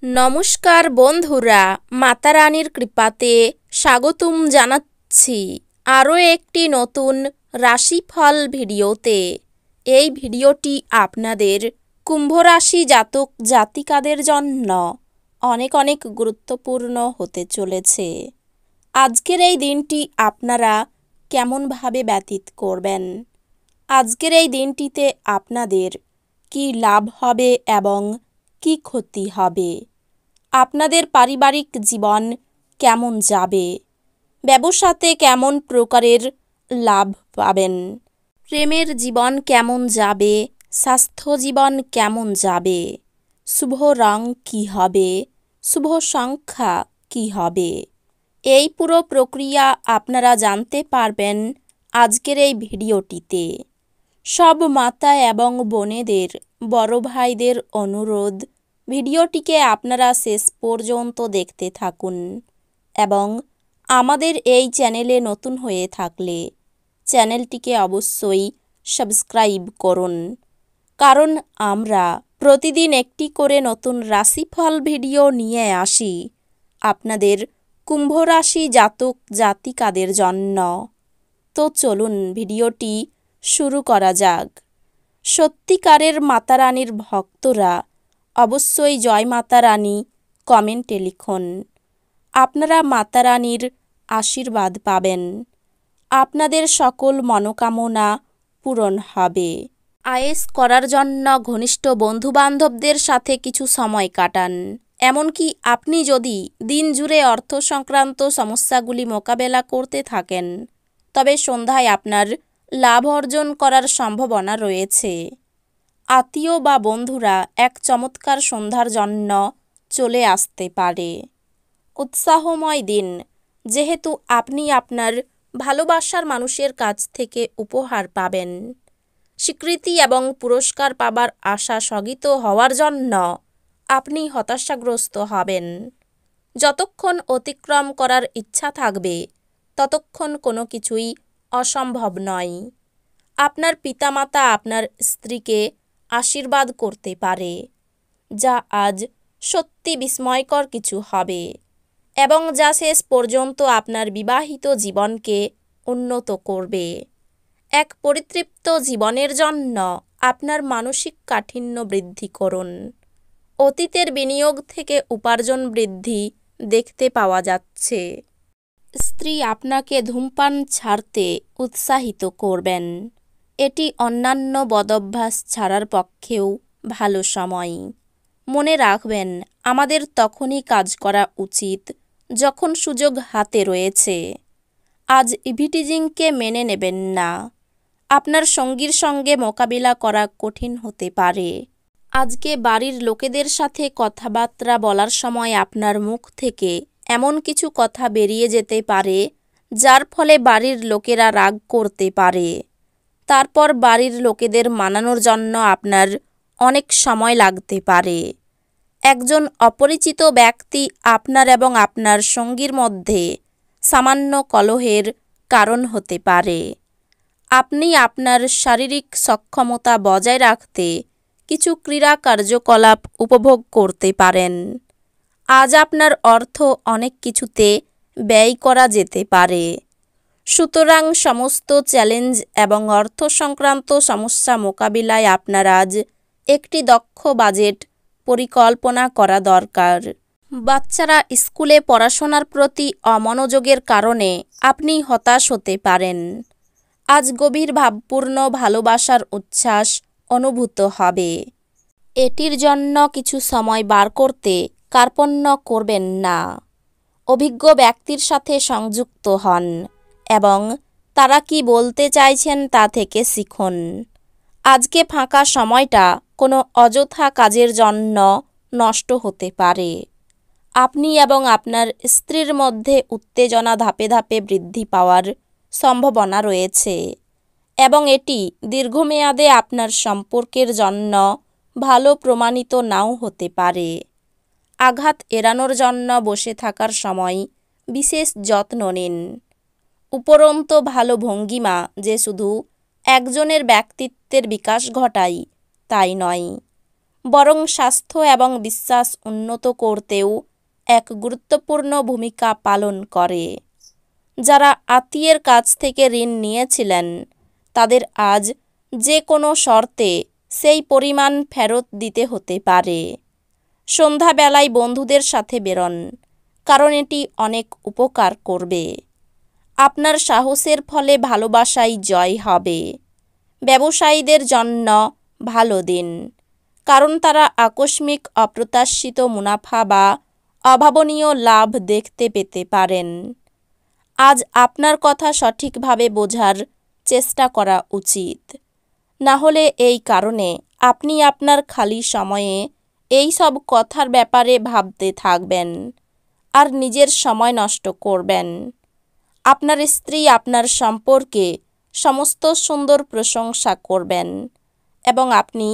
নমস্কার বন্ধুরা, মাতা রানীর কৃপাতে স্বাগতম জানাচ্ছি আরও একটি নতুন রাশিফল ভিডিওতে। এই ভিডিওটি আপনাদের কুম্ভ রাশি জাতক জাতিকাদের জন্য অনেক অনেক গুরুত্বপূর্ণ হতে চলেছে। আজকের এই দিনটি আপনারা কেমনভাবে ব্যতীত করবেন, আজকের এই দিনটিতে আপনাদের কি লাভ হবে এবং কি ক্ষতি হবে, আপনাদের পারিবারিক জীবন কেমন যাবে, ব্যবসাতে কেমন প্রকারের লাভ পাবেন, প্রেমের জীবন কেমন যাবে, স্বাস্থ্য জীবন কেমন যাবে, শুভ রং কী হবে, শুভ সংখ্যা কী হবে, এই পুরো প্রক্রিয়া আপনারা জানতে পারবেন আজকের এই ভিডিওটিতে। সব মাতা এবং বোনেদের, বড় ভাইদের অনুরোধ, ভিডিওটিকে আপনারা শেষ পর্যন্ত দেখতে থাকুন এবং আমাদের এই চ্যানেলে নতুন হয়ে থাকলে চ্যানেলটিকে অবশ্যই সাবস্ক্রাইব করুন, কারণ আমরা প্রতিদিন একটি করে নতুন রাশিফল ভিডিও নিয়ে আসি আপনাদের কুম্ভ রাশি জাতক জাতিকাদের জন্য। তো চলুন ভিডিওটি শুরু করা যাক। সত্যিকারের মাতা রানীর ভক্তরা অবশ্যই জয় মাতা রানী কমেন্টে লিখুন। আপনারা মাতা রানীর আশীর্বাদ পাবেন, আপনাদের সকল মনোকামনা পূরণ হবে। আয়েশ করার জন্য ঘনিষ্ঠ বন্ধুবান্ধবদের সাথে কিছু সময় কাটান। এমনকি আপনি যদি দিন জুড়ে অর্থ সংক্রান্ত সমস্যাগুলি মোকাবেলা করতে থাকেন, তবে সন্ধ্যায় আপনার লাভ অর্জন করার সম্ভাবনা রয়েছে। আত্মীয় বা বন্ধুরা এক চমৎকার সন্ধ্যার জন্য চলে আসতে পারে। উৎসাহময় দিন, যেহেতু আপনি আপনার ভালোবাসার মানুষের কাছ থেকে উপহার পাবেন। স্বীকৃতি এবং পুরস্কার পাবার আশা স্থগিত হওয়ার জন্য আপনি হতাশাগ্রস্ত হবেন। যতক্ষণ অতিক্রম করার ইচ্ছা থাকবে ততক্ষণ কোনো কিছুই অসম্ভব নয়। আপনার পিতামাতা আপনার স্ত্রীকে আশীর্বাদ করতে পারে, যা আজ সত্যি বিস্ময়কর কিছু হবে এবং যা শেষ পর্যন্ত আপনার বিবাহিত জীবনকে উন্নত করবে। এক পরিতৃপ্ত জীবনের জন্য আপনার মানসিক কাঠিন্য বৃদ্ধি করুন। অতীতের বিনিয়োগ থেকে উপার্জন বৃদ্ধি দেখতে পাওয়া যাচ্ছে। স্ত্রী আপনাকে ধূমপান ছাড়তে উৎসাহিত করবেন। এটি অন্যান্য বদভ্যাস ছাড়ার পক্ষেও ভালো সময়। মনে রাখবেন, আমাদের তখনই কাজ করা উচিত যখন সুযোগ হাতে রয়েছে। আজ ইভিটিজিংকে মেনে নেবেন না। আপনার সঙ্গীর সঙ্গে মোকাবিলা করা কঠিন হতে পারে। আজকে বাড়ির লোকেদের সাথে কথাবার্তা বলার সময় আপনার মুখ থেকে এমন কিছু কথা বেরিয়ে যেতে পারে যার ফলে বাড়ির লোকেরা রাগ করতে পারে। তারপর বাড়ির লোকেদের মানানোর জন্য আপনার অনেক সময় লাগতে পারে। একজন অপরিচিত ব্যক্তি আপনার এবং আপনার সঙ্গীর মধ্যে সামান্য কলহের কারণ হতে পারে। আপনি আপনার শারীরিক সক্ষমতা বজায় রাখতে কিছু ক্রীড়া কার্যকলাপ উপভোগ করতে পারেন। আজ আপনার অর্থ অনেক কিছুতে ব্যয় করা যেতে পারে। সুতরাং সমস্ত চ্যালেঞ্জ এবং অর্থ সংক্রান্ত সমস্যা মোকাবিলায় আপনার আজ একটি দক্ষ বাজেট পরিকল্পনা করা দরকার। বাচ্চারা স্কুলে পড়াশোনার প্রতি অমনোযোগের কারণে আপনি হতাশ হতে পারেন। আজ গভীর ভাবপূর্ণ ভালোবাসার উচ্ছ্বাস অনুভূত হবে। এটির জন্য কিছু সময় বার করতে কার্পণ্য করবেন না। অভিজ্ঞ ব্যক্তির সাথে সংযুক্ত হন এবং তারা কি বলতে চাইছেন তা থেকে শিখুন। আজকে ফাঁকা সময়টা কোনো অযথা কাজের জন্য নষ্ট হতে পারে। আপনি এবং আপনার স্ত্রীর মধ্যে উত্তেজনা ধাপে ধাপে বৃদ্ধি পাওয়ার সম্ভাবনা রয়েছে এবং এটি দীর্ঘমেয়াদে আপনার সম্পর্কের জন্য ভালো প্রমাণিত নাও হতে পারে। আঘাত এড়ানোর জন্য বসে থাকার সময় বিশেষ যত্ন নিন। উপরন্তু ভালো ভঙ্গিমা যে শুধু একজনের ব্যক্তিত্বের বিকাশ ঘটায় তাই নয়, বরং স্বাস্থ্য এবং বিশ্বাস উন্নত করতেও এক গুরুত্বপূর্ণ ভূমিকা পালন করে। যারা আত্মীয়ের কাছ থেকে ঋণ নিয়েছিলেন তাদের আজ যে কোনো শর্তে সেই পরিমাণ ফেরত দিতে হতে পারে। সন্ধ্যাবেলায় বন্ধুদের সাথে বেরোন, কারণ এটি অনেক উপকার করবে। আপনার সাহসের ফলে ভালোবাসায় জয় হবে। ব্যবসায়ীদের জন্য ভালো দিন, কারণ তারা আকস্মিক অপ্রত্যাশিত মুনাফা বা অভাবনীয় লাভ দেখতে পেতে পারেন। আজ আপনার কথা সঠিকভাবে বোঝার চেষ্টা করা উচিত, না হলে এই কারণে আপনি আপনার খালি সময়ে এই সব কথার ব্যাপারে ভাবতে থাকবেন আর নিজের সময় নষ্ট করবেন। আপনার স্ত্রী আপনার সম্পর্কে সমস্ত সুন্দর প্রশংসা করবেন এবং আপনি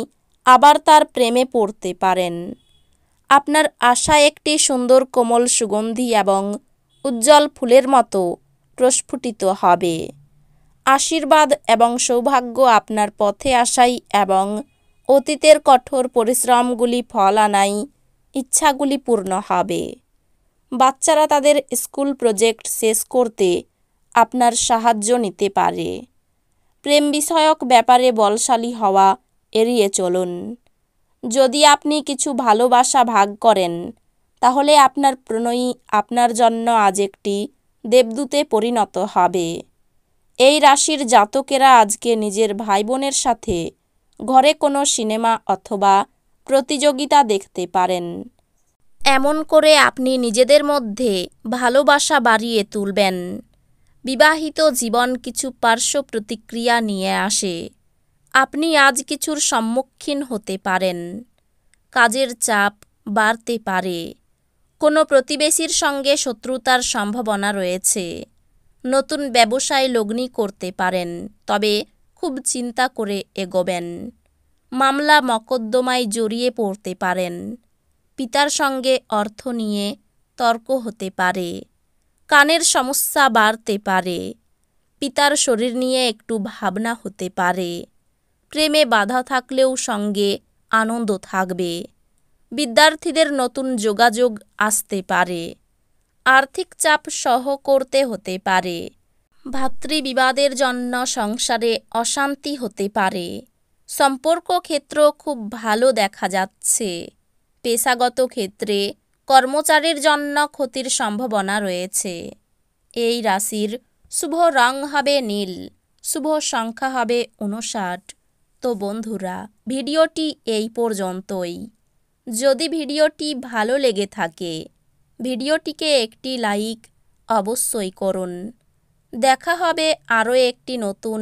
আবার তার প্রেমে পড়তে পারেন। আপনার আশা একটি সুন্দর কোমল সুগন্ধি এবং উজ্জ্বল ফুলের মতো প্রস্ফুটিত হবে। আশীর্বাদ এবং সৌভাগ্য আপনার পথে আসাই এবং অতীতের কঠোর পরিশ্রমগুলি ফল আনাই ইচ্ছাগুলি পূর্ণ হবে। বাচ্চারা তাদের স্কুল প্রজেক্ট শেষ করতে আপনার সাহায্য নিতে পারে। প্রেম বিষয়ক ব্যাপারে বলশালী হওয়া এড়িয়ে চলুন। যদি আপনি কিছু ভালোবাসা ভাগ করেন, তাহলে আপনার প্রণয়ী আপনার জন্য আজ একটি দেবদূতে পরিণত হবে। এই রাশির জাতকেরা আজকে নিজের ভাই বোনের সাথে ঘরে কোনো সিনেমা অথবা প্রতিযোগিতা দেখতে পারেন। এমন করে আপনি নিজেদের মধ্যে ভালোবাসা বাড়িয়ে তুলবেন। বিবাহিত জীবন কিছু পার্শ্ব প্রতিক্রিয়া নিয়ে আসে। আপনি আজ কিছুর সম্মুখীন হতে পারেন। কাজের চাপ বাড়তে পারে। কোনো প্রতিবেশীর সঙ্গে শত্রুতার সম্ভাবনা রয়েছে। নতুন ব্যবসায় লগ্নি করতে পারেন, তবে খুব চিন্তা করে এগোবেন। মামলা মকদ্দমায় জড়িয়ে পড়তে পারেন। পিতার সঙ্গে অর্থ নিয়ে তর্ক হতে পারে। কানের সমস্যা বাড়তে পারে। পিতার শরীর নিয়ে একটু ভাবনা হতে পারে। প্রেমে বাধা থাকলেও সঙ্গে আনন্দ থাকবে। বিদ্যার্থীদের নতুন যোগাযোগ আসতে পারে। আর্থিক চাপ সহ করতে হতে পারে। ভাতৃবিবাদের জন্য সংসারে অশান্তি হতে পারে। সম্পর্ক ক্ষেত্র খুব ভালো দেখা যাচ্ছে। পেশাগত ক্ষেত্রে কর্মচারীর জন্য ক্ষতির সম্ভাবনা রয়েছে। এই রাশির শুভ রং হবে নীল, শুভ সংখ্যা হবে 59। তো বন্ধুরা, ভিডিওটি এই পর্যন্তই। যদি ভিডিওটি ভালো লেগে থাকে, ভিডিওটিকে একটি লাইক অবশ্যই করুন। দেখা হবে আরও একটি নতুন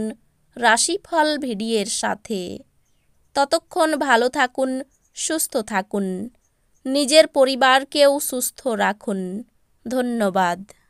রাশিফল ভিডিওর সাথে। ততক্ষণ ভালো থাকুন, সুস্থ থাকুন, নিজের পরিবারকেও সুস্থ রাখুন। ধন্যবাদ।